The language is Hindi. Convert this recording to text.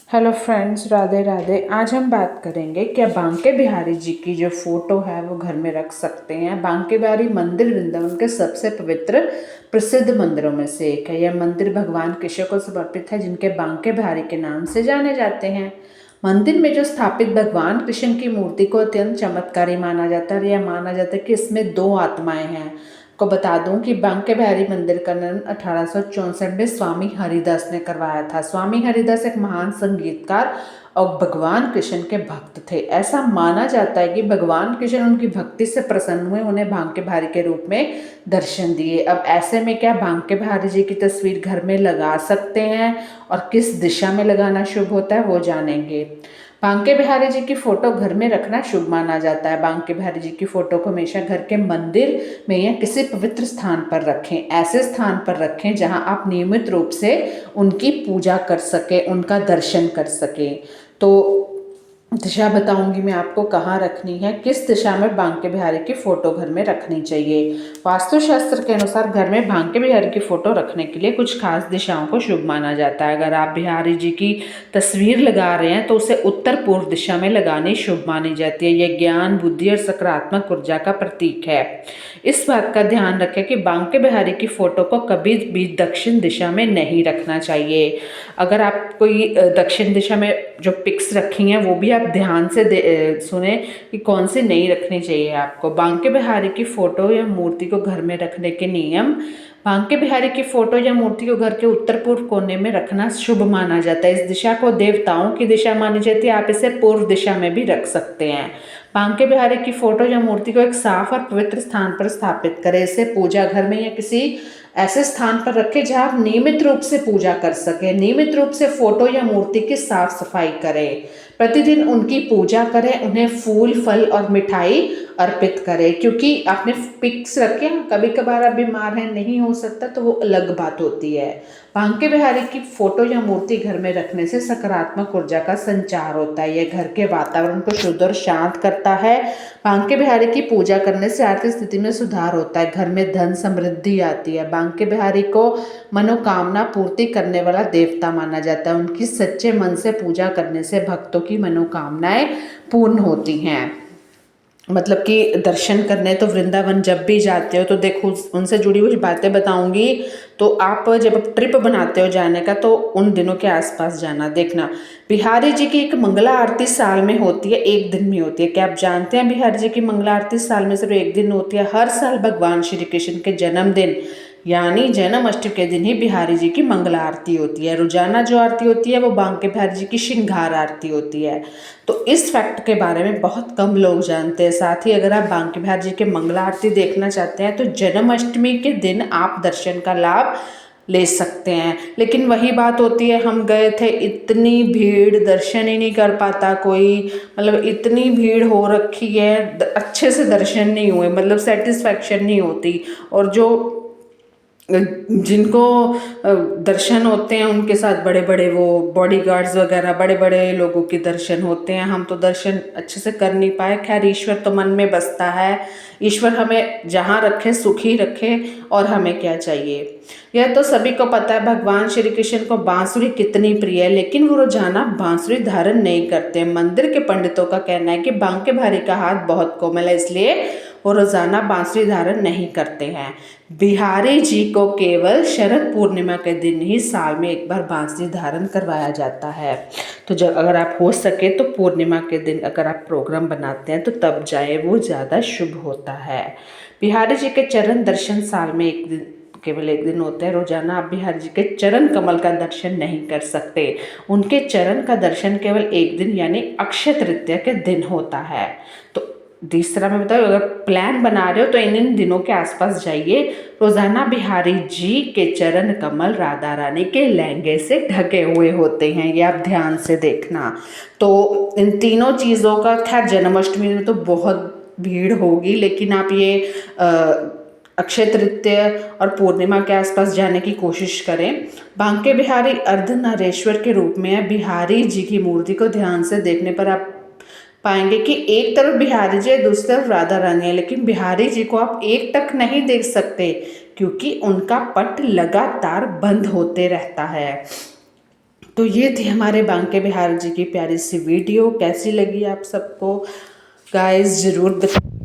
Hello friends, Radhe Radhe. आज हम बात करेंगे क्या बांके बिहारी जी की जो फोटो है वो घर में रख सकते हैं। बांके बिहारी मंदिर वृंदावन के सबसे पवित्र प्रसिद्ध मंदिरों में से एक है। यह मंदिर भगवान कृष्ण को समर्पित है, जिनके बांके बिहारी के नाम से जाने जाते हैं। मंदिर में जो स्थापित भगवान कृष्ण की मूर्ति को अत्यंत चमत्कारी माना जाता है और यह माना जाता है कि इसमें दो आत्माएं हैं। को बता दूं कि बांके बिहारी मंदिर का निर्माण 1864 में स्वामी हरिदास ने करवाया था। स्वामी हरिदास एक महान संगीतकार और भगवान कृष्ण के भक्त थे। ऐसा माना जाता है कि भगवान कृष्ण उनकी भक्ति से प्रसन्न हुए, उन्हें बांके बिहारी के रूप में दर्शन दिए। अब ऐसे में क्या बांके बिहारी जी की तस्वीर घर में लगा सकते हैं और किस दिशा में लगाना शुभ होता है वो जानेंगे। बांके बिहारी जी की फोटो घर में रखना शुभ माना जाता है। बांके बिहारी जी की फोटो को हमेशा घर के मंदिर में या किसी पवित्र स्थान पर रखें। ऐसे स्थान पर रखें जहां आप नियमित रूप से उनकी पूजा कर सके, उनका दर्शन कर सके। तो दिशा बताऊंगी मैं आपको कहाँ रखनी है, किस दिशा में बांके बिहारी की फोटो घर में रखनी चाहिए। वास्तुशास्त्र के अनुसार घर में बांके बिहारी की फोटो रखने के लिए कुछ खास दिशाओं को शुभ माना जाता है। अगर आप बिहारी जी की तस्वीर लगा रहे हैं तो उसे उत्तर पूर्व दिशा में लगानी शुभ मानी जाती है। यह ज्ञान, बुद्धि और सकारात्मक ऊर्जा का प्रतीक है। इस बात का ध्यान रखें कि बांके बिहारी की फोटो को कभी भी दक्षिण दिशा में नहीं रखना चाहिए। अगर आप कोई दक्षिण दिशा में जो पिक्स रखी हैं वो भी आप ध्यान से सुने कि कौन सी नहीं रखनी चाहिए आपको। बांके बिहारी की फोटो या मूर्ति को घर में रखने के नियम। बांके बिहारी की फोटो या मूर्ति को घर के उत्तर पूर्व कोने में रखना शुभ माना जाता है। इस दिशा को देवताओं की दिशा मानी जाती है। आप इसे पूर्व दिशा में भी रख सकते हैं। बांके बिहारी की फोटो या मूर्ति को एक साफ और पवित्र स्थान पर स्थापित करें। इसे पूजा घर में या किसी ऐसे स्थान पर रखें जहां आप नियमित रूप से पूजा कर सकें। नियमित रूप से फोटो या मूर्ति की साफ सफाई करें। प्रतिदिन उनकी पूजा करें, उन्हें फूल, फल और मिठाई अर्पित करें। क्योंकि आपने पिक्स रखे, कभी कभार आप बीमार हैं, नहीं हो सकता तो वो अलग बात होती है। बांके बिहारी की फोटो या मूर्ति घर में रखने से सकारात्मक ऊर्जा का संचार होता है। यह घर के वातावरण को शुद्ध और शांत करता है। बांके बिहारी की पूजा करने से आर्थिक स्थिति में सुधार होता है, घर में धन समृद्धि आती है। बांके बिहारी को मनोकामना पूर्ति करने वाला देवता माना जाता है। उनकी सच्चे मन से पूजा करने से भक्तों की मनोकामनाएं पूर्ण होती हैं। मतलब कि दर्शन करने तो वृंदावन जब भी जाते हो तो देखो, उनसे जुड़ी हुई बातें बताऊंगी। तो आप जब ट्रिप बनाते हो जाने का तो उन दिनों के आसपास जाना। देखना, बिहारी जी की एक मंगला आरती साल में होती है, एक दिन में होती है। क्या आप जानते हैं बिहारी जी की मंगला आरती साल में सिर्फ एक दिन होती है। हर साल भगवान श्री कृष्ण के जन्मदिन यानी जन्माष्टमी के दिन ही बिहारी जी की मंगला आरती होती है। रोजाना जो आरती होती है वो बांके बिहारी जी की श्रृंगार आरती होती है। तो इस फैक्ट के बारे में बहुत कम लोग जानते हैं। साथ ही अगर आप बांके बिहारी जी के मंगला आरती देखना चाहते हैं तो जन्माष्टमी के दिन आप दर्शन का लाभ ले सकते हैं। लेकिन वही बात होती है, हम गए थे, इतनी भीड़, दर्शन ही नहीं कर पाता कोई। मतलब इतनी भीड़ हो रखी है, अच्छे से दर्शन नहीं हुए, मतलब सेटिस्फैक्शन नहीं होती। और जो जिनको दर्शन होते हैं उनके साथ बड़े बड़े वो बॉडीगार्ड्स वगैरह, बड़े बड़े लोगों के दर्शन होते हैं। हम तो दर्शन अच्छे से कर नहीं पाए। खैर, ईश्वर तो मन में बसता है। ईश्वर हमें जहाँ रखे सुखी रखे, और हमें क्या चाहिए। यह तो सभी को पता है, भगवान श्री कृष्ण को बांसुरी कितनी प्रिय है, लेकिन वो रोजाना बांसुरी धारण नहीं करते। मंदिर के पंडितों का कहना है कि बांके बिहारी का हाथ बहुत कोमल है, इसलिए वो रोजाना बांसुरी धारण नहीं करते हैं। बिहारी जी को केवल शरद पूर्णिमा के दिन ही साल में एक बार बांसुरी धारण करवाया जाता है। तो जब अगर आप हो सके तो पूर्णिमा के दिन अगर आप प्रोग्राम बनाते हैं तो तब जाए, वो ज़्यादा शुभ होता है। बिहारी जी के चरण दर्शन साल में एक दिन, केवल एक दिन होते हैं। रोजाना आप बिहारी जी के चरण कमल का दर्शन नहीं कर सकते। उनके चरण का दर्शन केवल एक दिन यानी अक्षय तृतीया के दिन होता है। तो तीसरा मैं बताऊँ, अगर प्लान बना रहे हो तो इन दिनों के आसपास जाइए। रोजाना बिहारी जी के चरण कमल राधा रानी के लहंगे से ढके हुए होते हैं, ये आप ध्यान से देखना। तो इन तीनों चीज़ों का, खैर जन्माष्टमी में तो बहुत भीड़ होगी, लेकिन आप ये अक्षय तृतीया और पूर्णिमा के आसपास जाने की कोशिश करें। बांके बिहारी अर्धनारेश्वर के रूप में है। बिहारी जी की मूर्ति को ध्यान से देखने पर आप पाएंगे कि एक तरफ बिहारी जी है, दूसरी तरफ राधा रानी है, लेकिन बिहारी जी को आप एक टक नहीं देख सकते क्योंकि उनका पट लगातार बंद होते रहता है। तो ये थी हमारे बांके बिहारी जी की प्यारी सी वीडियो। कैसी लगी आप सबको गाइस ज़रूर बताइए।